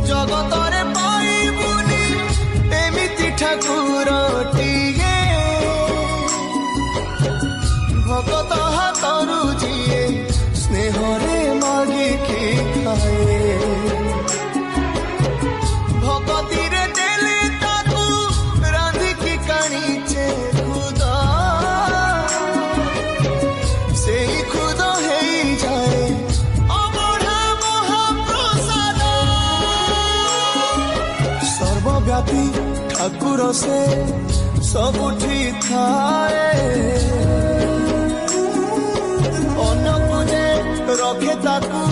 ଜଗତରେ ପାଇବୁନି ଏମିତି ଠାକୁରଟିଏ ଭଗତ ହାତରୁ ଯିଏ ସ୍ନେହରେ ମାଗିକି ଖାଏ ଭଗତିରେ ଦେଲେ ତାକୁ ରାନ୍ଧିକି କାଣିଛେ ଖୁଦ ସେଇ ଖୁଦ ହେଇଯାଏ ଅବଢା ମହାପ୍ରସାଦ ସର୍ବବ୍ୟାପୀ ଠାକୁର ସେ ସବୁଠି ଥାଏ ଅନ୍ନକୁ ଯେ ରଖେ ତାକୁ